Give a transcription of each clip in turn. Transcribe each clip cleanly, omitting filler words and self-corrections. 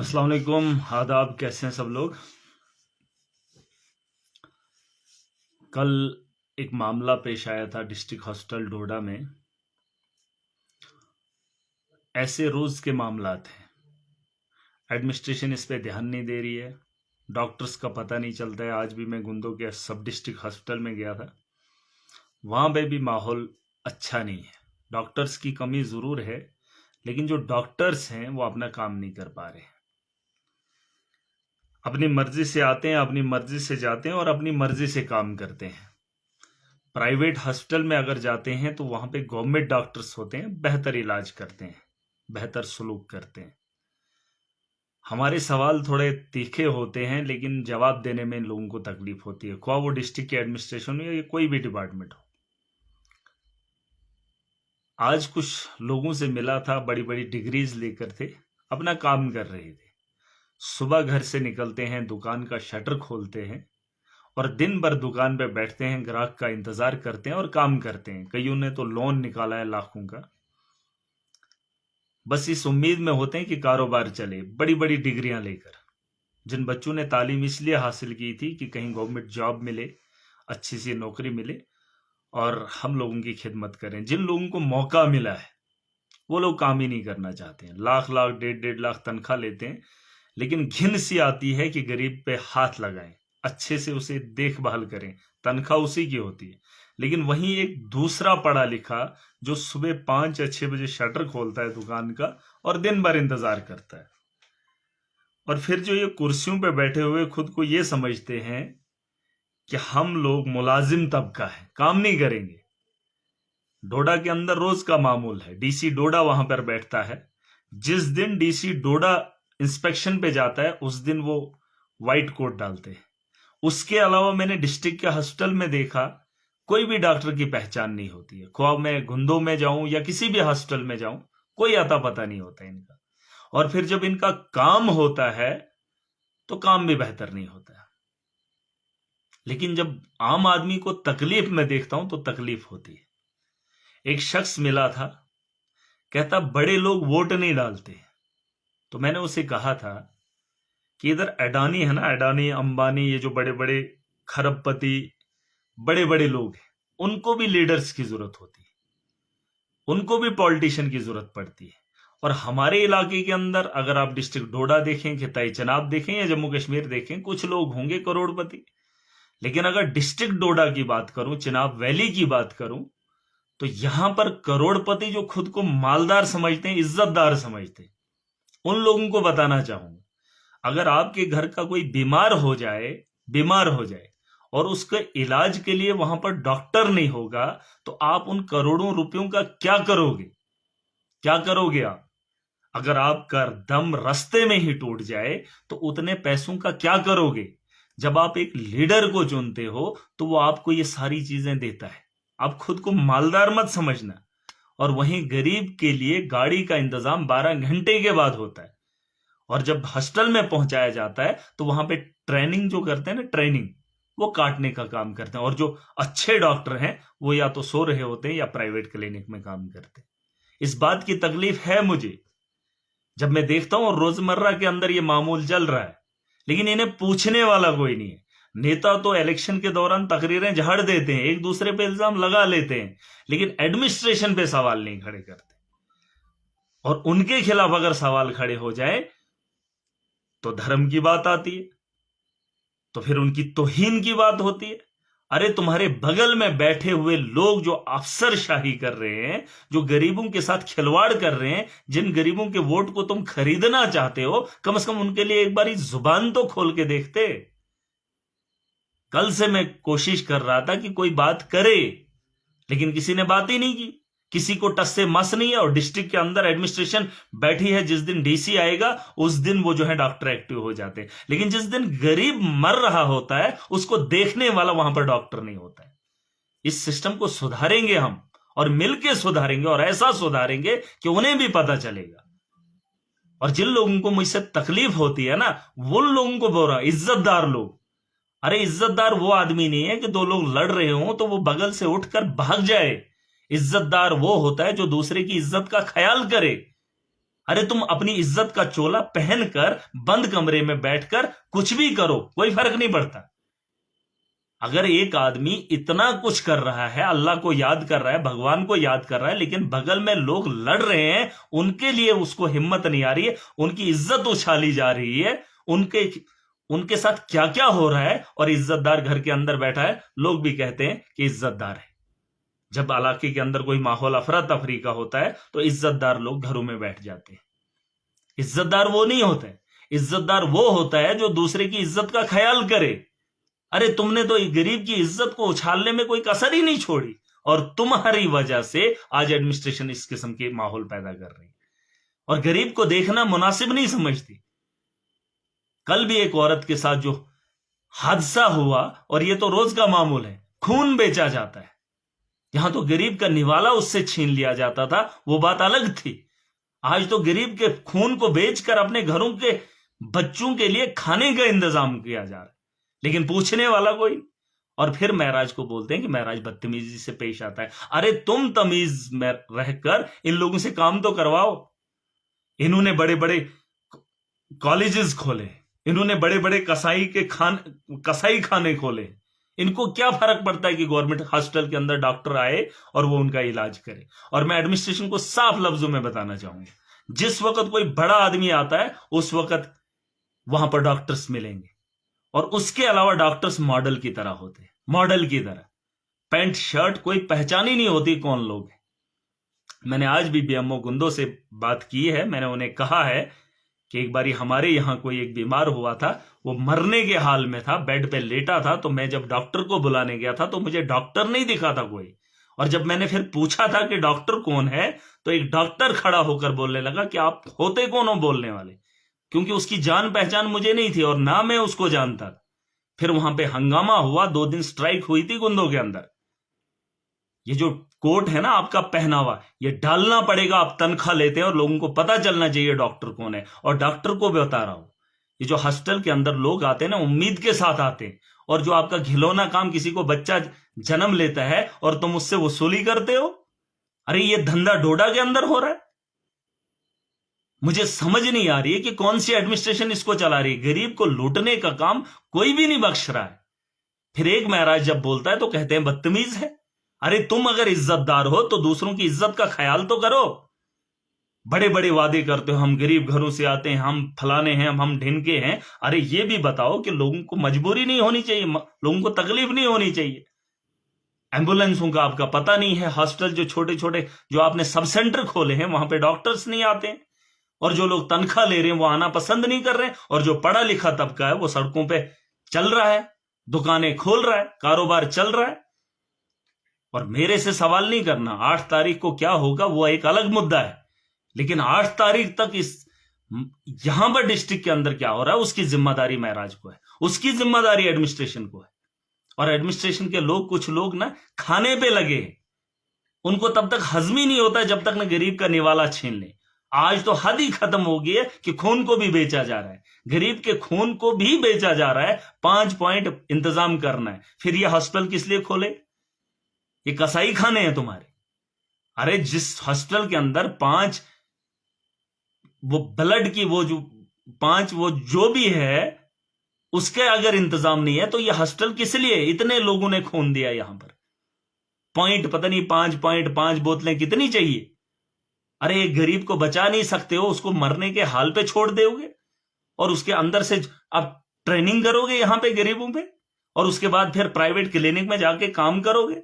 अस्सलाम वालेकुम, आदाब। कैसे हैं सब लोग। कल एक मामला पेश आया था डिस्ट्रिक्ट हॉस्पिटल डोडा में। ऐसे रोज के मामला थे। एडमिनिस्ट्रेशन इस पे ध्यान नहीं दे रही है, डॉक्टर्स का पता नहीं चलता है। आज भी मैं गुंदो के सब डिस्ट्रिक्ट हॉस्पिटल में गया था, वहां पे भी माहौल अच्छा नहीं है। डॉक्टर्स की कमी जरूर है, लेकिन जो डॉक्टर्स हैं वो अपना काम नहीं कर पा रहे हैं। अपनी मर्जी से आते हैं, अपनी मर्जी से जाते हैं और अपनी मर्जी से काम करते हैं। प्राइवेट हॉस्पिटल में अगर जाते हैं तो वहां पे गवर्नमेंट डॉक्टर्स होते हैं, बेहतर इलाज करते हैं, बेहतर सलूक करते हैं। हमारे सवाल थोड़े तीखे होते हैं, लेकिन जवाब देने में लोगों को तकलीफ होती है, ख्वाह वो डिस्ट्रिक्ट के एडमिनिस्ट्रेशन हो या कोई भी डिपार्टमेंट हो। आज कुछ लोगों से मिला था, बड़ी बड़ी डिग्रीज लेकर थे, अपना काम कर रहे थे। सुबह घर से निकलते हैं, दुकान का शटर खोलते हैं और दिन भर दुकान पे बैठते हैं, ग्राहक का इंतजार करते हैं और काम करते हैं। कईयों ने तो लोन निकाला है लाखों का, बस इस उम्मीद में होते हैं कि कारोबार चले, बड़ी बड़ी डिग्रियां लेकर। जिन बच्चों ने तालीम इसलिए हासिल की थी कि कहीं गवर्नमेंट जॉब मिले, अच्छी सी नौकरी मिले और हम लोगों की खिदमत करें। जिन लोगों को मौका मिला है वो लोग काम ही नहीं करना चाहते हैं। लाख लाख डेढ़ डेढ़ लाख तनख्वाह लेते हैं, लेकिन घिन सी आती है कि गरीब पे हाथ लगाएं, अच्छे से उसे देखभाल करें। तनख्वाह उसी की होती है, लेकिन वहीं एक दूसरा पढ़ा लिखा जो सुबह 5 या 6 बजे शटर खोलता है दुकान का और दिन भर इंतजार करता है। और फिर जो ये कुर्सियों पे बैठे हुए खुद को ये समझते हैं कि हम लोग मुलाजिम तबका है, काम नहीं करेंगे। डोडा के अंदर रोज का मामूल है, डीसी डोडा वहां पर बैठता है। जिस दिन डीसी डोडा इंस्पेक्शन पे जाता है उस दिन वो व्हाइट कोट डालते हैं। उसके अलावा मैंने डिस्ट्रिक्ट के हॉस्पिटल में देखा, कोई भी डॉक्टर की पहचान नहीं होती है। ख्वाह मैं गुंदो में जाऊं या किसी भी हॉस्पिटल में जाऊं, कोई आता पता नहीं होता इनका। और फिर जब इनका काम होता है तो काम भी बेहतर नहीं होता है। लेकिन जब आम आदमी को तकलीफ में देखता हूं तो तकलीफ होती है। एक शख्स मिला था, कहता बड़े लोग वोट नहीं डालते। तो मैंने उसे कहा था कि इधर अडानी है ना, अडानी अंबानी, ये जो बड़े बड़े खरबपति बड़े बड़े लोग हैं, उनको भी लीडर्स की जरूरत होती है, उनको भी पॉलिटिशियन की जरूरत पड़ती है। और हमारे इलाके के अंदर अगर आप डिस्ट्रिक्ट डोडा देखें, खिताई चनाब देखें या जम्मू कश्मीर देखें, कुछ लोग होंगे करोड़पति। लेकिन अगर डिस्ट्रिक्ट डोडा की बात करूं, चिनाब वैली की बात करूं, तो यहां पर करोड़पति जो खुद को मालदार समझते हैं, इज्जतदार समझते हैं, उन लोगों को बताना चाहूंगा, अगर आपके घर का कोई बीमार हो जाए और उसके इलाज के लिए वहां पर डॉक्टर नहीं होगा, तो आप उन करोड़ों रुपयों का क्या करोगे? क्या करोगे आप? अगर आपका दम रास्ते में ही टूट जाए तो उतने पैसों का क्या करोगे? जब आप एक लीडर को चुनते हो तो वो आपको ये सारी चीजें देता है। आप खुद को मालदार मत समझना। और वहीं गरीब के लिए गाड़ी का इंतजाम 12 घंटे के बाद होता है, और जब हॉस्टल में पहुंचाया जाता है तो वहां पे ट्रेनिंग जो करते हैं ना, ट्रेनिंग वो काटने का काम करते हैं। और जो अच्छे डॉक्टर हैं वो या तो सो रहे होते हैं या प्राइवेट क्लिनिक में काम करते हैं। इस बात की तकलीफ है मुझे, जब मैं देखता हूं रोजमर्रा के अंदर ये मामूल चल रहा है, लेकिन इन्हें पूछने वाला कोई नहीं है। नेता तो इलेक्शन के दौरान तकरीरें झाड़ देते हैं, एक दूसरे पे इल्जाम लगा लेते हैं, लेकिन एडमिनिस्ट्रेशन पे सवाल नहीं खड़े करते। और उनके खिलाफ अगर सवाल खड़े हो जाए तो धर्म की बात आती है, तो फिर उनकी तौहीन की बात होती है। अरे तुम्हारे बगल में बैठे हुए लोग जो अफसरशाही कर रहे हैं, जो गरीबों के साथ खिलवाड़ कर रहे हैं, जिन गरीबों के वोट को तुम खरीदना चाहते हो, कम से कम उनके लिए एक बार जुबान तो खोल के देखते। कल से मैं कोशिश कर रहा था कि कोई बात करे, लेकिन किसी ने बात ही नहीं की। किसी को टस से मस नहीं है। और डिस्ट्रिक्ट के अंदर एडमिनिस्ट्रेशन बैठी है, जिस दिन डीसी आएगा उस दिन वो जो है डॉक्टर एक्टिव हो जाते हैं, लेकिन जिस दिन गरीब मर रहा होता है उसको देखने वाला वहां पर डॉक्टर नहीं होता है। इस सिस्टम को सुधारेंगे हम, और मिलकर सुधारेंगे, और ऐसा सुधारेंगे कि उन्हें भी पता चलेगा। और जिन लोगों को मुझसे तकलीफ होती है ना, उन लोगों को बोल रहा, इज्जतदार लोग। अरे इज्जतदार वो आदमी नहीं है कि दो लोग लड़ रहे हो तो वो बगल से उठकर भाग जाए। इज्जतदार वो होता है जो दूसरे की इज्जत का ख्याल करे। अरे तुम अपनी इज्जत का चोला पहनकर बंद कमरे में बैठकर कुछ भी करो, कोई फर्क नहीं पड़ता। अगर एक आदमी इतना कुछ कर रहा है, अल्लाह को याद कर रहा है, भगवान को याद कर रहा है, लेकिन बगल में लोग लड़ रहे हैं, उनके लिए उसको हिम्मत नहीं आ रही है, उनकी इज्जत उछाली जा रही है, उनके साथ क्या क्या हो रहा है, और इज्जतदार घर के अंदर बैठा है, लोग भी कहते हैं कि इज्जतदार है। जब इलाके के अंदर कोई माहौल अफरा तफरी का होता है तो इज्जतदार लोग घरों में बैठ जाते हैं। इज्जतदार वो नहीं होता है, इज्जतदार वो होता है जो दूसरे की इज्जत का ख्याल करे। अरे तुमने तो गरीब की इज्जत को उछालने में कोई कसर ही नहीं छोड़ी, और तुम्हारी वजह से आज एडमिनिस्ट्रेशन इस किस्म के माहौल पैदा कर रही है और गरीब को देखना मुनासिब नहीं समझती। कल भी एक औरत के साथ जो हादसा हुआ, और ये तो रोज का मामूल है, खून बेचा जाता है। यहां तो गरीब का निवाला उससे छीन लिया जाता था, वो बात अलग थी। आज तो गरीब के खून को बेचकर अपने घरों के बच्चों के लिए खाने का इंतजाम किया जा रहा है, लेकिन पूछने वाला कोई। और फिर महराज को बोलते हैं कि महराज बदतमीजी से पेश आता है। अरे तुम तमीज में रहकर इन लोगों से काम तो करवाओ। इन्होंने बड़े बड़े कॉलेजेस खोले, इन्होंने बड़े बड़े कसाई खाने खोले। इनको क्या फर्क पड़ता है कि गवर्नमेंट हॉस्पिटल के अंदर डॉक्टर आए और वो उनका इलाज करे। और मैं एडमिनिस्ट्रेशन को साफ लफ्जों में बताना चाहूंगा, जिस वक्त कोई बड़ा आदमी आता है उस वक्त वहां पर डॉक्टर्स मिलेंगे, और उसके अलावा डॉक्टर्स मॉडल की तरह होते हैं, मॉडल की तरह। पैंट शर्ट कोई पहचान ही नहीं होती कौन लोग हैं। मैंने आज भी बीएमओ गुंदो से बात की है। मैंने उन्हें कहा है कि एक बारी हमारे यहां कोई एक बीमार हुआ था, वो मरने के हाल में था, बेड पे लेटा था। तो मैं जब डॉक्टर को बुलाने गया था तो मुझे डॉक्टर नहीं दिखा था कोई, और जब मैंने फिर पूछा था कि डॉक्टर कौन है, तो एक डॉक्टर खड़ा होकर बोलने लगा कि आप होते कौन हो बोलने वाले, क्योंकि उसकी जान पहचान मुझे नहीं थी और ना मैं उसको जानता था। फिर वहां पे हंगामा हुआ, 2 दिन स्ट्राइक हुई थी गुंदों के अंदर। ये जो कोट है ना आपका पहनावा, ये डालना पड़ेगा। आप तनख्वाह लेते हैं और लोगों को पता चलना चाहिए डॉक्टर कौन है। और डॉक्टर को भी बता रहा हूं, ये जो हॉस्टल के अंदर लोग आते हैं ना, उम्मीद के साथ आते हैं, और जो आपका घिलौना काम, किसी को बच्चा जन्म लेता है और तुम उससे वसूली करते हो। अरे ये धंधा डोडा के अंदर हो रहा है। मुझे समझ नहीं आ रही है कि कौन सी एडमिनिस्ट्रेशन इसको चला रही है। गरीब को लूटने का काम कोई भी नहीं बख्श रहा है। फिर एक महराज जब बोलता है तो कहते हैं बदतमीज है। अरे तुम अगर इज्जतदार हो तो दूसरों की इज्जत का ख्याल तो करो। बड़े बड़े वादे करते हो, हम गरीब घरों से आते हैं, हम फलाने हैं, हम ढिनके हैं। अरे ये भी बताओ कि लोगों को मजबूरी नहीं होनी चाहिए, लोगों को तकलीफ नहीं होनी चाहिए। एम्बुलेंसों का आपका पता नहीं है। हॉस्पिटल जो छोटे छोटे जो आपने सब सेंटर खोले हैं, वहां पे डॉक्टर्स नहीं आते हैं, और जो लोग तनख्वाह ले रहे हैं वो आना पसंद नहीं कर रहे हैं, और जो पढ़ा लिखा तबका है वो सड़कों पे चल रहा है, दुकानें खोल रहा है, कारोबार चल रहा है। और मेरे से सवाल नहीं करना 8 तारीख को क्या होगा, वो एक अलग मुद्दा है, लेकिन 8 तारीख तक इस यहां पर डिस्ट्रिक्ट के अंदर क्या हो रहा है उसकी जिम्मेदारी महराज को है, उसकी जिम्मेदारी एडमिनिस्ट्रेशन को है। और एडमिनिस्ट्रेशन के लोग, कुछ लोग ना खाने पे लगे हैं, उनको तब तक हजम ही नहीं होता जब तक ना गरीब का निवाला छीन ले। आज तो हद ही खत्म हो गई है कि खून को भी बेचा जा रहा है, गरीब के खून को भी बेचा जा रहा है। 5 पॉइंट इंतजाम करना है। फिर ये हॉस्पिटल किस लिए खोले? ये कसाई खाने हैं तुम्हारे। अरे जिस हॉस्पिटल के अंदर 5 वो ब्लड की वो जो 5 वो जो भी है उसके अगर इंतजाम नहीं है तो ये हॉस्पिटल किस लिए? इतने लोगों ने खून दिया यहां पर। पॉइंट पता नहीं 5.5 बोतलें कितनी चाहिए? अरे एक गरीब को बचा नहीं सकते हो, उसको मरने के हाल पे छोड़ दोगे, और उसके अंदर से आप ट्रेनिंग करोगे यहां पे गरीबों पे, और उसके बाद फिर प्राइवेट क्लिनिक में जाके काम करोगे,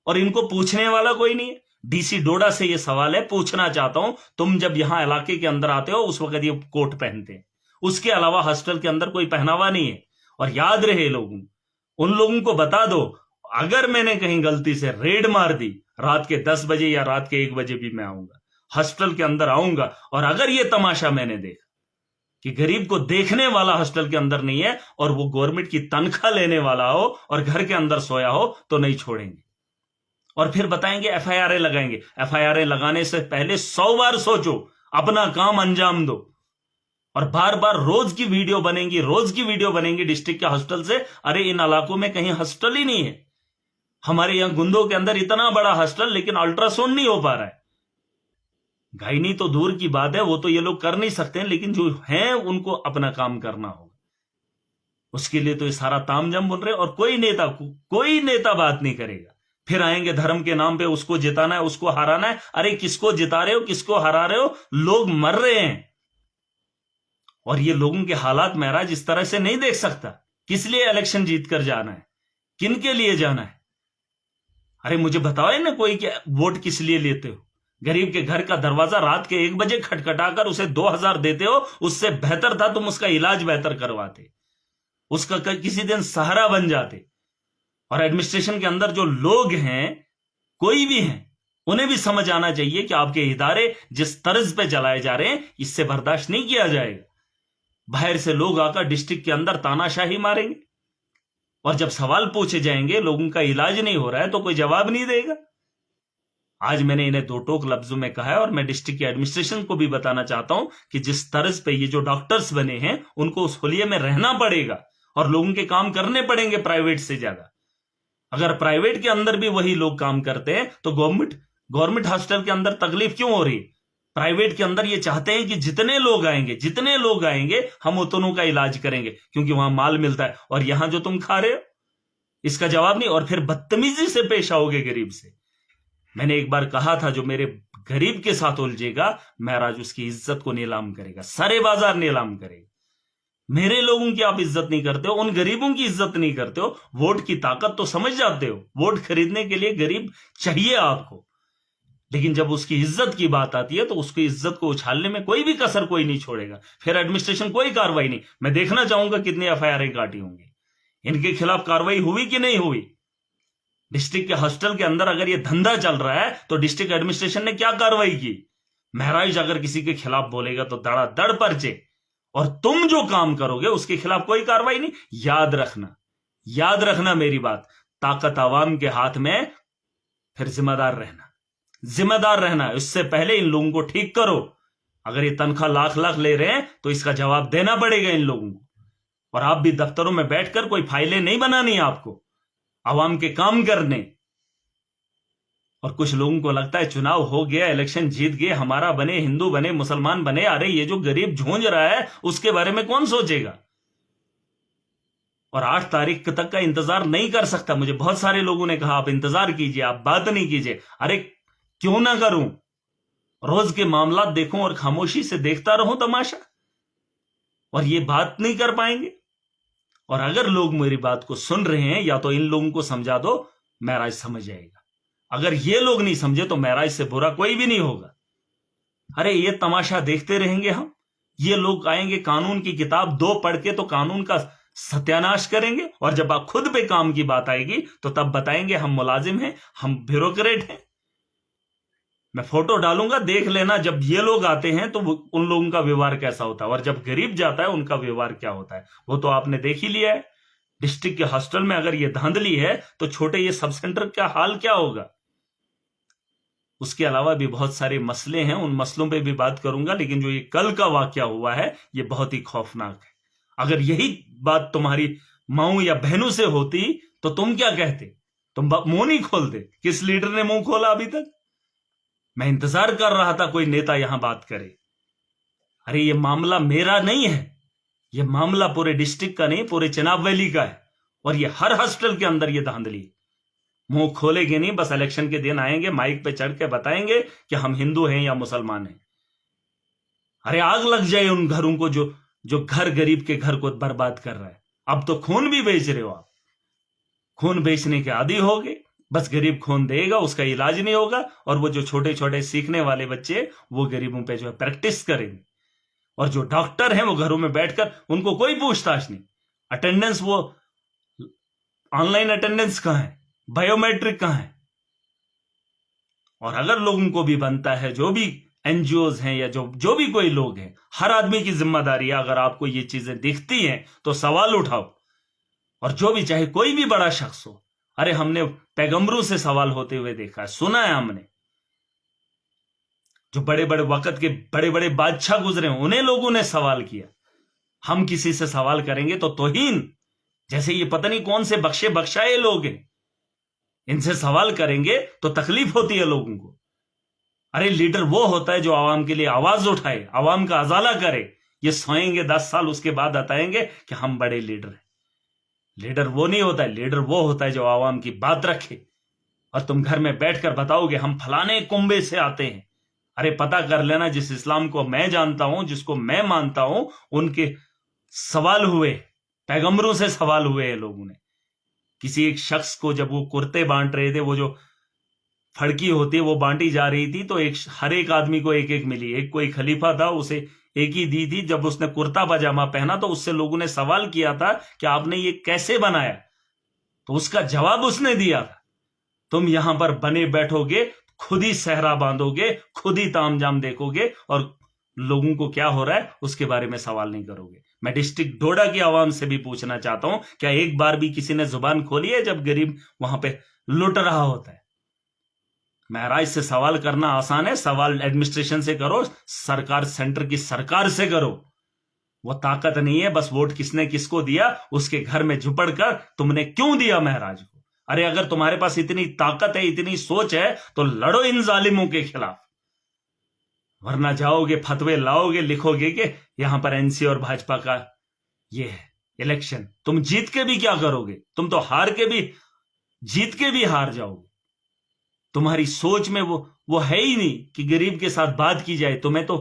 और इनको पूछने वाला कोई नहीं है। डीसी डोडा से ये सवाल है, पूछना चाहता हूं, तुम जब यहां इलाके के अंदर आते हो उस वक्त ये कोट पहनते हैं, उसके अलावा हॉस्टल के अंदर कोई पहनावा नहीं है। और याद रहे लोगों, उन लोगों को बता दो, अगर मैंने कहीं गलती से रेड मार दी, रात के 10 बजे या रात के 1 बजे भी मैं आऊंगा, हॉस्टल के अंदर आऊंगा, और अगर ये तमाशा मैंने देखा कि गरीब को देखने वाला हॉस्टल के अंदर नहीं है और वो गवर्नमेंट की तनख्वाह लेने वाला हो और घर के अंदर सोया हो, तो नहीं छोड़ेंगे। और फिर बताएंगे एफआईआर लगाएंगे। एफआईआर लगाने से पहले 100 बार सोचो, अपना काम अंजाम दो। और बार बार रोज की वीडियो बनेंगी डिस्ट्रिक्ट के हॉस्पिटल से। अरे इन इलाकों में कहीं हॉस्पिटल ही नहीं है। हमारे यहां गुंदों के अंदर इतना बड़ा हॉस्पिटल, लेकिन अल्ट्रासाउंड नहीं हो पा रहा है। गायनी तो दूर की बात है, वो तो ये लोग कर नहीं सकते हैं, लेकिन जो हैं उनको अपना काम करना होगा। उसके लिए तो ये सारा तामझाम बोल रहे हैं, और कोई नेता बात नहीं करेगा। फिर आएंगे धर्म के नाम पे, उसको जिताना है, उसको हराना है। अरे किसको जिता रहे हो, किसको हरा रहे हो? लोग मर रहे हैं, और ये लोगों के हालात महराज इस तरह से नहीं देख सकता। किस लिए इलेक्शन जीत कर जाना है, किन के लिए जाना है? अरे मुझे बताओ ना कोई, कि वोट किस लिए लेते हो? गरीब के घर का दरवाजा रात के 1 बजे खटखटाकर उसे 2,000 देते हो, उससे बेहतर था तुम उसका इलाज बेहतर करवाते, उसका किसी दिन सहारा बन जाते। और एडमिनिस्ट्रेशन के अंदर जो लोग हैं, कोई भी हैं, उन्हें भी समझ आना चाहिए कि आपके इदारे जिस तर्ज पे चलाए जा रहे हैं, इससे बर्दाश्त नहीं किया जाएगा। बाहर से लोग आकर डिस्ट्रिक्ट के अंदर तानाशाही मारेंगे, और जब सवाल पूछे जाएंगे, लोगों का इलाज नहीं हो रहा है, तो कोई जवाब नहीं देगा। आज मैंने इन्हें दो टोक लफ्जों में कहा है, और मैं डिस्ट्रिक्ट के एडमिनिस्ट्रेशन को भी बताना चाहता हूं कि जिस तर्ज पे ये जो डॉक्टर्स बने हैं, उनको उस हुलिये में रहना पड़ेगा, और लोगों के काम करने पड़ेंगे प्राइवेट से ज्यादा। अगर प्राइवेट के अंदर भी वही लोग काम करते हैं, तो गवर्नमेंट हॉस्पिटल के अंदर तकलीफ क्यों हो रही है? प्राइवेट के अंदर ये चाहते हैं कि जितने लोग आएंगे हम उतनों का इलाज करेंगे, क्योंकि वहां माल मिलता है। और यहां जो तुम खा रहे हो, इसका जवाब नहीं, और फिर बदतमीजी से पेश आओगे गरीब से। मैंने एक बार कहा था, जो मेरे गरीब के साथ उलझेगा, महराज उसकी इज्जत को नीलाम करेगा, सारे बाजार नीलाम करेगा। मेरे लोगों की आप इज्जत नहीं करते हो, उन गरीबों की इज्जत नहीं करते हो। वोट की ताकत तो समझ जाते हो, वोट खरीदने के लिए गरीब चाहिए आपको, लेकिन जब उसकी इज्जत की बात आती है, तो उसकी इज्जत को उछालने में कोई भी कसर कोई नहीं छोड़ेगा। फिर एडमिनिस्ट्रेशन कोई कार्रवाई नहीं। मैं देखना चाहूंगा कितनी एफआईआर काटी होंगी, इनके खिलाफ कार्रवाई हुई कि नहीं हुई। डिस्ट्रिक्ट के हॉस्टल के अंदर अगर ये धंधा चल रहा है, तो डिस्ट्रिक्ट एडमिनिस्ट्रेशन ने क्या कार्रवाई की? महराज अगर किसी के खिलाफ बोलेगा तो धड़ाधड़ पर्चे, और तुम जो काम करोगे उसके खिलाफ कोई कार्रवाई नहीं। याद रखना मेरी बात, ताकत आवाम के हाथ में, फिर जिम्मेदार रहना। इससे पहले इन लोगों को ठीक करो। अगर ये तनख्वाह लाख लाख ले रहे हैं, तो इसका जवाब देना पड़ेगा इन लोगों को। और आप भी दफ्तरों में बैठकर कोई फाइलें नहीं बनानी आपको, आवाम के काम करने। और कुछ लोगों को लगता है चुनाव हो गया, इलेक्शन जीत गए, हमारा बने, हिंदू बने, मुसलमान बने। अरे ये जो गरीब झूंझ रहा है, उसके बारे में कौन सोचेगा? और 8 तारीख तक का इंतजार नहीं कर सकता। मुझे बहुत सारे लोगों ने कहा आप इंतजार कीजिए, आप बात नहीं कीजिए। अरे क्यों ना करूं? रोज के मामला देखूं और खामोशी से देखता रहूं तमाशा, और ये बात नहीं कर पाएंगे। और अगर लोग मेरी बात को सुन रहे हैं, या तो इन लोगों को समझा दो, महराज समझ जाएगा। अगर ये लोग नहीं समझे, तो महराज से बुरा कोई भी नहीं होगा। अरे ये तमाशा देखते रहेंगे हम। ये लोग आएंगे, कानून की किताब 2 पढ़ के तो कानून का सत्यानाश करेंगे, और जब आप खुद पे काम की बात आएगी, तो तब बताएंगे हम मुलाजिम हैं, हम ब्यूरोक्रेट हैं। मैं फोटो डालूंगा, देख लेना। जब ये लोग आते हैं, तो उन लोगों का व्यवहार कैसा होता है, और जब गरीब जाता है, उनका व्यवहार क्या होता है, वो तो आपने देख ही लिया है। डिस्ट्रिक्ट के हॉस्टल में अगर ये धांधली है, तो छोटे ये सब सेंटर का हाल क्या होगा? उसके अलावा भी बहुत सारे मसले हैं, उन मसलों पे भी बात करूंगा। लेकिन जो ये कल का वाकया हुआ है, ये बहुत ही खौफनाक है। अगर यही बात तुम्हारी माऊ या बहनों से होती, तो तुम क्या कहते? तुम मुंह नहीं खोलते। किस लीडर ने मुंह खोला अभी तक? मैं इंतजार कर रहा था कोई नेता यहां बात करे। अरे ये मामला मेरा नहीं है, ये मामला पूरे डिस्ट्रिक्ट का नहीं, पूरे चिनाब वैली का है। और ये हर हॉस्पिटल के अंदर ये धांधली। मुंह खोलेंगे नहीं, बस इलेक्शन के दिन आएंगे, माइक पे चढ़ के बताएंगे कि हम हिंदू हैं या मुसलमान हैं। अरे आग लग जाए उन घरों को जो घर गरीब के घर को बर्बाद कर रहा है। अब तो खून भी बेच रहे हो आप, खून बेचने के आदी हो गए। बस गरीब खून देगा, उसका इलाज नहीं होगा, और वो जो छोटे छोटे सीखने वाले बच्चे, वो गरीबों पे जो है प्रैक्टिस करेंगे। और जो डॉक्टर हैं, वो घरों में बैठकर, उनको कोई पूछताछ नहीं। अटेंडेंस, वो ऑनलाइन अटेंडेंस कहां है, बायोमेट्रिक कहां है? और अगर लोगों को भी बनता है, जो भी एनजीओज हैं या जो भी कोई लोग हैं, हर आदमी की जिम्मेदारी है, अगर आपको ये चीजें दिखती हैं, तो सवाल उठाओ। और जो भी, चाहे कोई भी बड़ा शख्स हो। अरे हमने पैगंबरों से सवाल होते हुए देखा है, सुना है हमने। जो बड़े बड़े वक्त के बड़े बड़े बादशाह गुजरे, उन्हें लोगों ने सवाल किया। हम किसी से सवाल करेंगे तो तौहीन, जैसे ये पता नहीं कौन से बख्शे बख्शाए लोग हैं, इनसे सवाल करेंगे तो तकलीफ होती है लोगों को। अरे लीडर वो होता है जो आवाम के लिए आवाज उठाए, आवाम का अजाला करे। ये सोएंगे 10 साल, उसके बाद बताएंगे कि हम बड़े लीडर हैं। लीडर वो नहीं होता है, लीडर वो होता है जो आवाम की बात रखे। और तुम घर में बैठकर बताओगे हम फलाने कुंबे से आते हैं। अरे पता कर लेना, जिस इस्लाम को मैं जानता हूं, जिसको मैं मानता हूं, उनके सवाल हुए, पैगंबरों से सवाल हुए हैं लोगों ने। किसी एक शख्स को जब वो कुर्ते बांट रहे थे, वो जो फड़की होती है वो बांटी जा रही थी, तो हर एक आदमी को एक एक मिली। एक कोई खलीफा था, उसे एक ही दी थी। जब उसने कुर्ता पजामा पहना तो उससे लोगों ने सवाल किया था कि आपने ये कैसे बनाया, तो उसका जवाब उसने दिया था, तुम यहां पर बने बैठोगे, खुद ही सहरा बांधोगे, खुद ही तामझाम देखोगे, और लोगों को क्या हो रहा है उसके बारे में सवाल नहीं करोगे। मैं डिस्ट्रिक्ट डोडा की आवाम से भी पूछना चाहता हूं, क्या एक बार भी किसी ने जुबान खोली है जब गरीब वहां पे लुट रहा होता है? महराज से सवाल करना आसान है, सवाल एडमिनिस्ट्रेशन से करो, सरकार, सेंटर की सरकार से करो। वो ताकत नहीं है बस वोट किसने किसको दिया उसके घर में झुपड़ कर तुमने क्यों दिया महराज को। अरे अगर तुम्हारे पास इतनी ताकत है, इतनी सोच है, तो लड़ो इन जालिमों के खिलाफ। वरना जाओगे, फतवे लाओगे, लिखोगे कि यहां पर एनसी और भाजपा का ये है इलेक्शन। तुम जीत के भी क्या करोगे? तुम तो हार के भी, जीत के भी हार जाओगे। तुम्हारी सोच में वो है ही नहीं कि गरीब के साथ बात की जाए। तुम्हें तो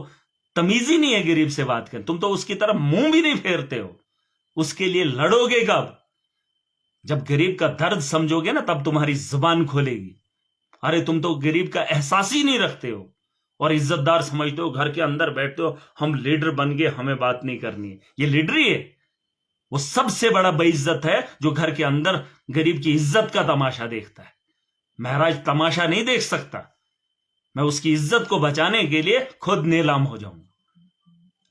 तमीज ही नहीं है गरीब से बात करने। तुम तो उसकी तरफ मुंह भी नहीं फेरते हो। उसके लिए लड़ोगे कब? जब गरीब का दर्द समझोगे ना, तब तुम्हारी जुबान खोलेगी। अरे तुम तो गरीब का एहसास ही नहीं रखते हो और इज्जतदार समझते हो, घर के अंदर बैठते हो, हम लीडर बन गए, हमें बात नहीं करनी है। ये लीडरी है? वो सबसे बड़ा बेइज्जत है जो घर के अंदर गरीब की इज्जत का तमाशा देखता है। महराज तमाशा नहीं देख सकता। मैं उसकी इज्जत को बचाने के लिए खुद नीलाम हो जाऊंगा।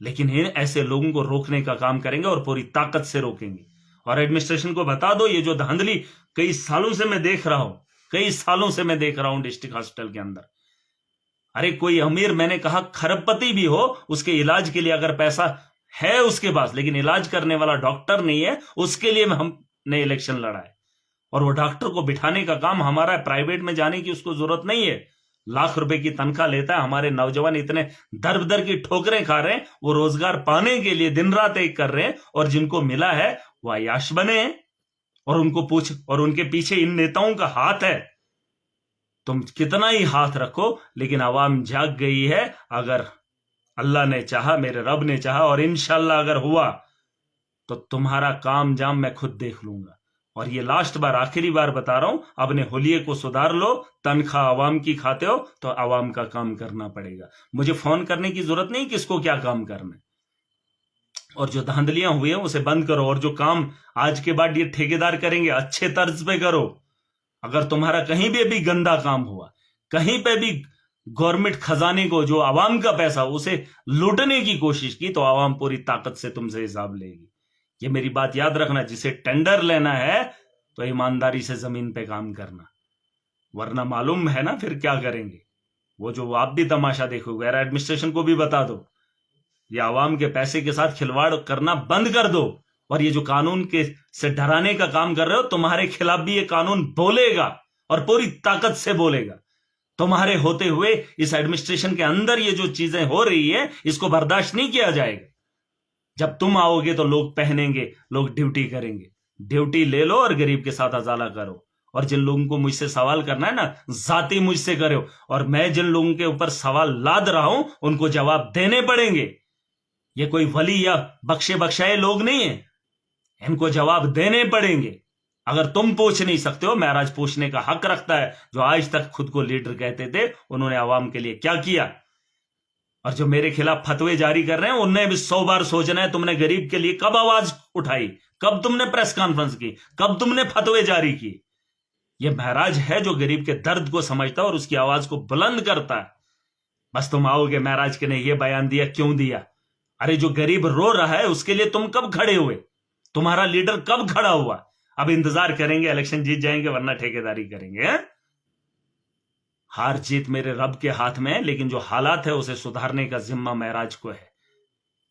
लेकिन ऐसे लोगों को रोकने का काम करेंगे और पूरी ताकत से रोकेंगे। और एडमिनिस्ट्रेशन को बता दो, ये जो धांधली कई सालों से मैं देख रहा हूं, कई सालों से मैं देख रहा हूं डिस्ट्रिक्ट हॉस्पिटल के अंदर। अरे कोई अमीर, मैंने कहा खरबपति भी हो, उसके इलाज के लिए अगर पैसा है उसके पास, लेकिन इलाज करने वाला डॉक्टर नहीं है, उसके लिए हमने इलेक्शन लड़ा है। और वो डॉक्टर को बिठाने का काम हमारा है। प्राइवेट में जाने की उसको जरूरत नहीं है। लाख रुपए की तनख्वाह लेता है। हमारे नौजवान इतने दर दर की ठोकरें खा रहे हैं, वो रोजगार पाने के लिए दिन रात एक कर रहे हैं, और जिनको मिला है वो अय्याश बने हैं। और उनको पूछ, और उनके पीछे इन नेताओं का हाथ है। तुम कितना ही हाथ रखो, लेकिन आवाम जाग गई है। अगर अल्लाह ने चाहा, मेरे रब ने चाहा, और इंशाल्लाह अगर हुआ, तो तुम्हारा काम जाम मैं खुद देख लूंगा। और ये लास्ट बार, आखिरी बार बता रहा हूं, अपने होलिये को सुधार लो। तनख्वाह आवाम की खाते हो तो आवाम का काम करना पड़ेगा। मुझे फोन करने की जरूरत नहीं किसको क्या काम करना है। और जो धांधलियां हुई हैं उसे बंद करो। और जो काम आज के बाद ये ठेकेदार करेंगे, अच्छे तर्ज पे करो। अगर तुम्हारा कहीं पे भी गंदा काम हुआ, कहीं पे भी गवर्नमेंट खजाने को, जो आवाम का पैसा, उसे लूटने की कोशिश की, तो आवाम पूरी ताकत से तुमसे हिसाब लेगी। ये मेरी बात याद रखना। जिसे टेंडर लेना है तो ईमानदारी से जमीन पे काम करना, वरना मालूम है ना फिर क्या करेंगे। वो जो आप भी तमाशा देखोगे। यार एडमिनिस्ट्रेशन को भी बता दो, ये आवाम के पैसे के साथ खिलवाड़ करना बंद कर दो। और ये जो कानून के से डराने का काम कर रहे हो, तुम्हारे खिलाफ भी ये कानून बोलेगा और पूरी ताकत से बोलेगा। तुम्हारे होते हुए इस एडमिनिस्ट्रेशन के अंदर ये जो चीजें हो रही है, इसको बर्दाश्त नहीं किया जाएगा। जब तुम आओगे तो लोग पहनेंगे, लोग ड्यूटी करेंगे। ड्यूटी ले लो और गरीब के साथ अजाला करो। और जिन लोगों को मुझसे सवाल करना है ना, जाती मुझसे करो। और मैं जिन लोगों के ऊपर सवाल लाद रहा हूं, उनको जवाब देने पड़ेंगे। ये कोई वली या बख्शे बख्शाए लोग नहीं है, इनको जवाब देने पड़ेंगे। अगर तुम पूछ नहीं सकते हो, महराज पूछने का हक रखता है। जो आज तक खुद को लीडर कहते थे, उन्होंने आवाम के लिए क्या किया। और जो मेरे खिलाफ फतवे जारी कर रहे हैं, उन्हें भी 100 बार सोचना है, तुमने गरीब के लिए कब आवाज उठाई, कब तुमने प्रेस कॉन्फ्रेंस की, कब तुमने फतवे जारी की। ये महराज है जो गरीब के दर्द को समझता है और उसकी आवाज को बुलंद करता है। बस तुम आओगे, महराज के ने ये बयान दिया, क्यों दिया? अरे जो गरीब रो रहा है उसके लिए तुम कब खड़े हुए? तुम्हारा लीडर कब खड़ा हुआ? अब इंतजार करेंगे इलेक्शन जीत जाएंगे, वरना ठेकेदारी करेंगे। हार जीत मेरे रब के हाथ में है, लेकिन जो हालात है उसे सुधारने का जिम्मा महराज को है।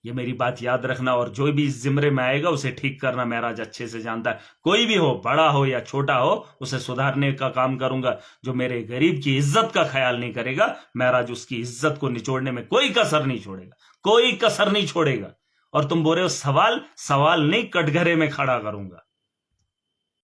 ये मेरी बात याद रखना, और जो भी इस जिम्रे में आएगा उसे ठीक करना महराज अच्छे से जानता है। कोई भी हो, बड़ा हो या छोटा हो, उसे सुधारने का काम करूंगा। जो मेरे गरीब की इज्जत का ख्याल नहीं करेगा, महराज उसकी इज्जत को निचोड़ने में कोई कसर नहीं छोड़ेगा, कोई कसर नहीं छोड़ेगा। और तुम बोल रहे हो सवाल, सवाल नहीं कटघरे में खड़ा करूंगा।